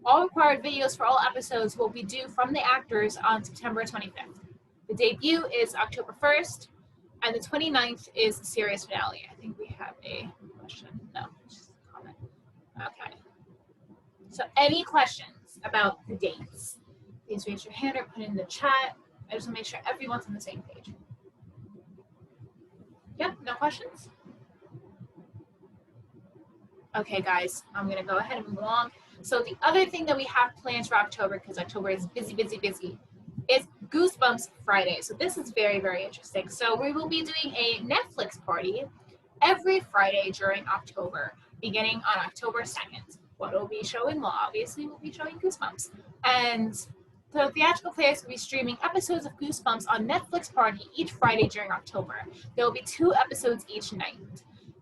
All required videos for all episodes will be due from the actors on September 25th. The debut is October 1st, and the 29th is the series finale. I think we have a question. No, just a comment. Okay. So any questions about the dates? Please raise your hand or put it in the chat. I just want to make sure everyone's on the same page. Yep, no questions? Okay, guys, I'm going to go ahead and move along. So the other thing that we have planned for October, because October is busy, busy, busy, is Goosebumps Friday. So this is very, very interesting. So we will be doing a Netflix party every Friday during October, beginning on October 2nd. What will be showing? Well, obviously we'll be showing Goosebumps. And the Theatrical Players will be streaming episodes of Goosebumps on Netflix Party each Friday during October. There will be 2 episodes each night.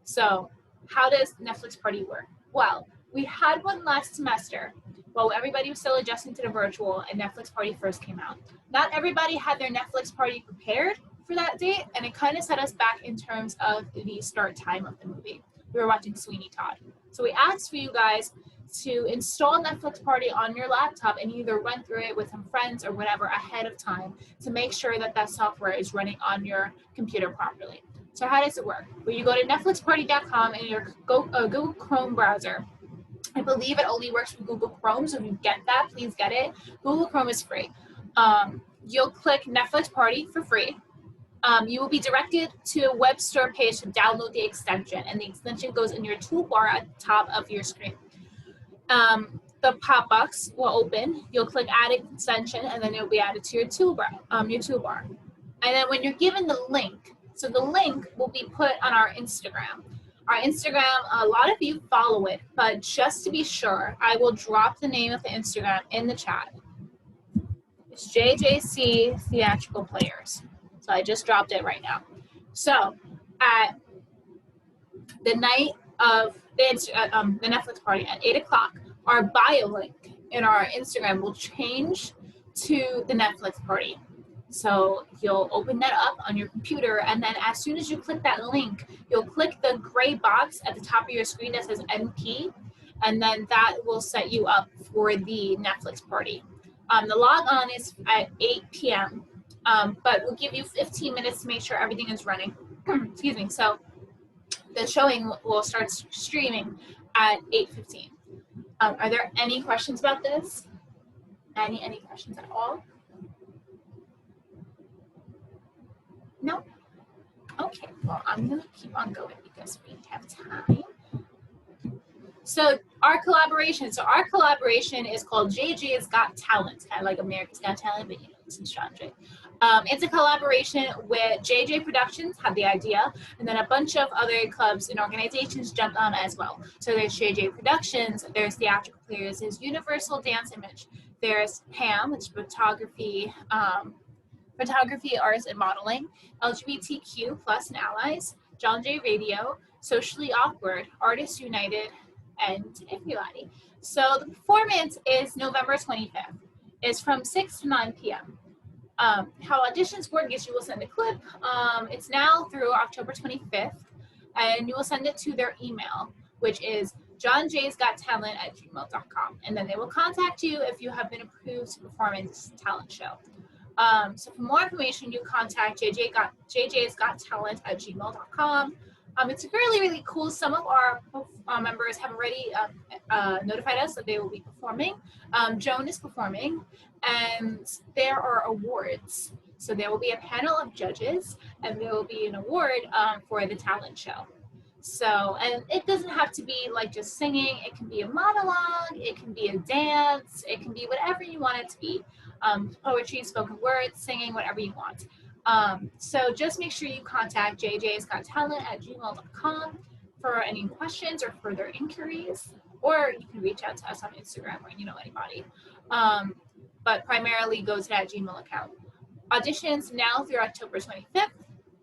So how does Netflix Party work? Well, we had one last semester while everybody was still adjusting to the virtual and Netflix Party first came out. Not everybody had their Netflix Party prepared for that date, and it kind of set us back in terms of the start time of the movie. We were watching Sweeney Todd. So we asked for you guys to install Netflix Party on your laptop and either run through it with some friends or whatever ahead of time to make sure that that software is running on your computer properly. So how does it work? Well, you go to netflixparty.com and your Google Chrome browser. I believe it only works with Google Chrome, so if you get that, please get it. Google Chrome is free. You'll click Netflix Party for free. You will be directed to a web store page to download the extension, and the extension goes in your toolbar at the top of your screen. The pop box will open. You'll click Add Extension, and then it'll be added to your toolbar. And then when you're given the link, so the link will be put on our Instagram. Our Instagram, a lot of you follow it, but just to be sure, I will drop the name of the Instagram in the chat. It's JJC Theatrical Players. So I just dropped it right now. So at the night of the Netflix party at 8 o'clock, our bio link in our Instagram will change to the Netflix party. So you'll open that up on your computer, and then as soon as you click that link, you'll click the gray box at the top of your screen that says NP, and then that will set you up for the Netflix party. The log on is at 8 p.m., but we'll give you 15 minutes to make sure everything is running. Excuse me. So the showing will start streaming at 8:15. Are there any questions about this? Any questions at all? No? Okay, well, I'm going to keep on going because we have time. So our collaboration is called JJ's Got Talent, kind of like America's Got Talent, but you know, it's in genre. It's a collaboration with JJ Productions, had the idea, and then a bunch of other clubs and organizations jumped on as well. So there's JJ Productions, there's Theatrical Players, there's Universal Dance Image, There's Pam, which is photography, arts, and modeling, LGBTQ plus and allies, John Jay Radio, Socially Awkward, Artists United, and everybody. So the performance is November 25th. It's from 6 to 9 p.m. How auditions work is you will send a clip. It's now through October 25th, and you will send it to their email, which is johnjaysgottalent@gmail.com, and then they will contact you if you have been approved to perform in this talent show. So for more information, you contact jjsgottalent@gmail.com. It's really, really cool. Some of our members have already notified us that they will be performing. Joan is performing, and there are awards. So there will be a panel of judges, and there will be an award for the talent show. So, and it doesn't have to be like just singing. It can be a monologue, it can be a dance, it can be whatever you want it to be. Poetry, spoken words, singing, whatever you want. So just make sure you contact jjsgottalent@gmail.com for any questions or further inquiries, or you can reach out to us on Instagram or anybody. But primarily go to that Gmail account. Auditions now through October 25th,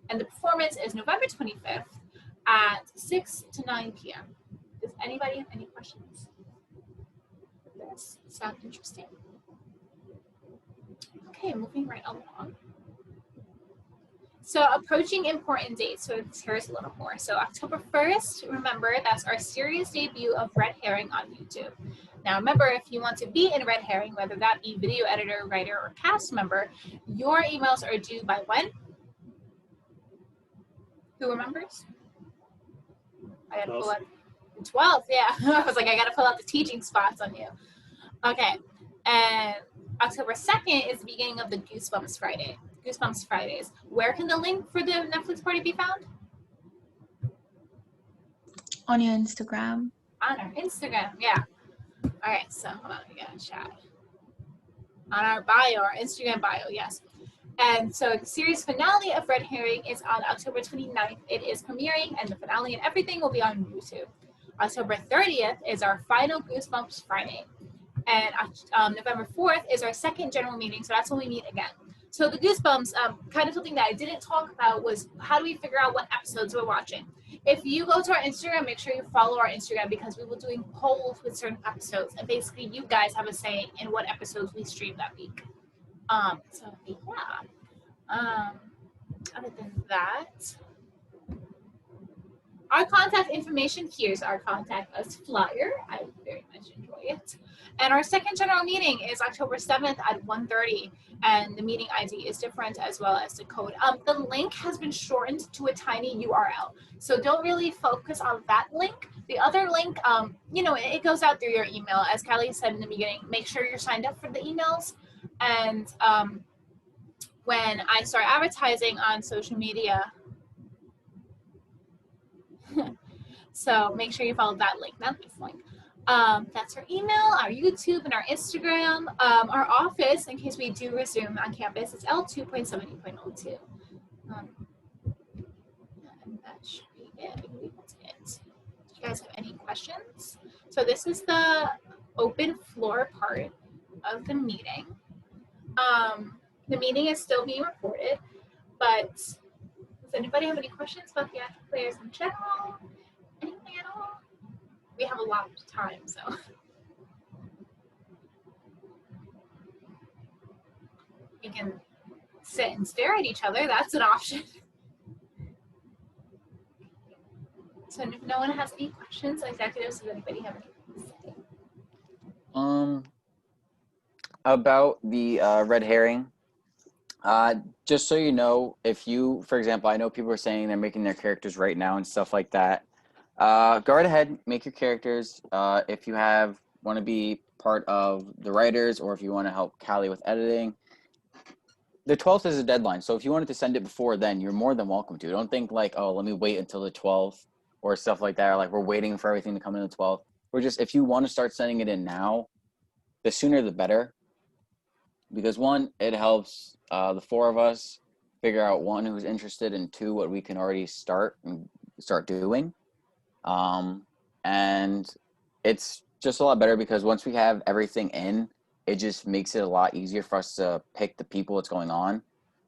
and the performance is November 25th at 6 to 9 p.m. Does anybody have any questions? Does this sound interesting? Okay, moving right along. So approaching important dates, so here's a little more. So October 1st, remember, that's our series debut of Red Herring on YouTube. Now remember, if you want to be in Red Herring, whether that be video editor, writer, or cast member, your emails are due by when? Who remembers? I gotta pull out 12th, yeah. I was like, I gotta fill out the teaching spots on you. Okay, and October 2nd is the beginning of the Goosebumps Fridays. Where can the link for the Netflix party be found? On your Instagram. On our Instagram, yeah. All right, so hold on, we got a chat. On our bio, our Instagram bio, yes. And so the series finale of Red Herring is on October 29th. It is premiering, and the finale and everything will be on YouTube. October 30th is our final Goosebumps Friday. And November 4th is our second general meeting, so that's when we meet again. So the Goosebumps, kind of something that I didn't talk about was how do we figure out what episodes we're watching? If you go to our Instagram, make sure you follow our Instagram because we will be doing polls with certain episodes, and basically you guys have a say in what episodes we stream that week. So yeah. Other than that, our contact information, here's our contact us flyer. I very much enjoy it. And our second general meeting is October 7th at 1:30, and the meeting ID is different as well as the code. The link has been shortened to a tiny URL, so don't really focus on that link. The other link, it goes out through your email. As Kelly said in the beginning, make sure you're signed up for the emails, and when I start advertising on social media, so make sure you follow that link, not this link. That's our email, our YouTube, and our Instagram. Our office, in case we do resume on campus, is L2.70.02. And that should be it. I believe that's it. Do you guys have any questions? So this is the open floor part of the meeting. The meeting is still being recorded, but does anybody have any questions about Theatrical Players in general? Anything at all? We have a lot of time, so. We can sit and stare at each other. That's an option. So if no one has any questions, executives, does anybody have anything to say? About the Red Herring, just so you know, if you, for example, I know people are saying they're making their characters right now and stuff like that. Go right ahead, make your characters. If you want to be part of the writers, or if you want to help Callie with editing, the 12th is a deadline. So if you wanted to send it before then, you're more than welcome to. Don't think like, oh, let me wait until the 12th or stuff like that. Or like we're waiting for everything to come in the 12th. We're just, if you want to start sending it in now, the sooner the better. Because one, it helps the four of us figure out, one, who's interested, and two, what we can already start doing. And it's just a lot better because once we have everything in, it just makes it a lot easier for us to pick the people that's going on.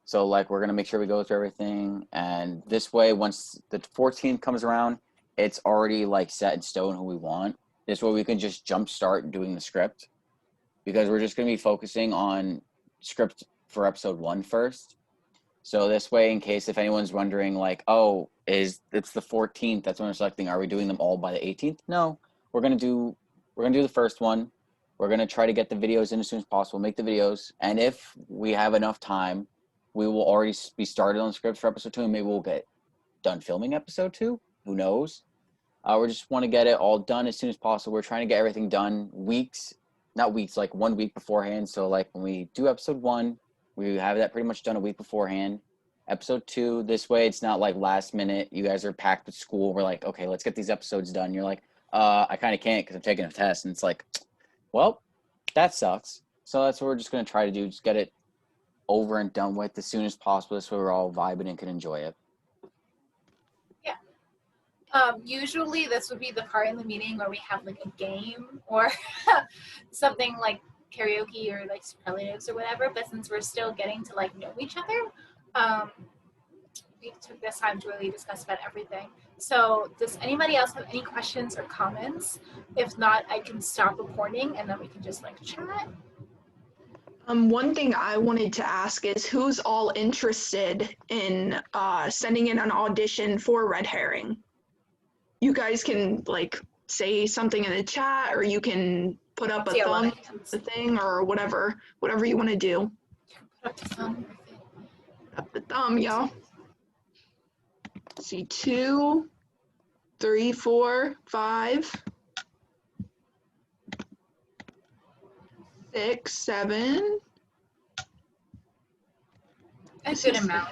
So like, we're going to make sure we go through everything. And this way, once the 14th comes around, it's already like set in stone who we want. This way we can just jumpstart doing the script, because we're just going to be focusing on script for episode 1 first. So this way, in case if anyone's wondering like, oh, it's the 14th, that's when we're selecting, are we doing them all by the 18th? No, we're going to do the first one. We're going to try to get the videos in as soon as possible, make the videos. And if we have enough time, we will already be started on scripts for episode 2, and maybe we'll get done filming episode 2. Who knows? We just want to get it all done as soon as possible. We're trying to get everything done like 1 week beforehand. So like when we do episode 1, we have that pretty much done a week beforehand. Episode 2, this way it's not like last minute. You guys are packed with school. We're like, okay, let's get these episodes done. You're like, I kind of can't because I'm taking a test. And it's like, well, that sucks. So that's what we're just going to try to do. Just get it over and done with as soon as possible. This way we're all vibing and can enjoy it. Usually this would be the part in the meeting where we have like a game or something like karaoke or like superlatives or whatever, but since we're still getting to like know each other, we took this time to really discuss about everything. So does anybody else have any questions or comments? If not, I can stop recording and then we can just like chat. One thing I wanted to ask is who's all interested in sending in an audition for Red Herring? You guys can like say something in the chat, or you can put up a thumb, the thing, or whatever you want to do. Put up the thumb. Put up the thumb, y'all. See, 2, 3, 4, 5, 6, 7. A good amount.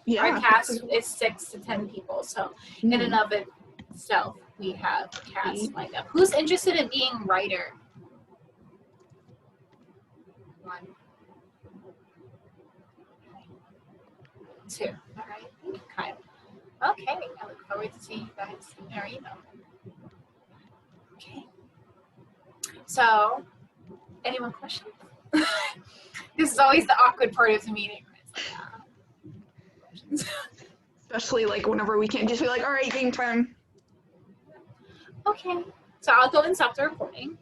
Yeah. Our cast is 6 to 10 people, so in and of itself, we have cast lined up. Who's interested in being writer? 1, 2. All right. Thank you, Kyle. Okay. I look forward to seeing you guys in our email. Okay. So, any more questions? This is always the awkward part of the meeting. It's like, Especially like whenever we can't just be like, all right, game time. Okay. So I'll go and stop the recording.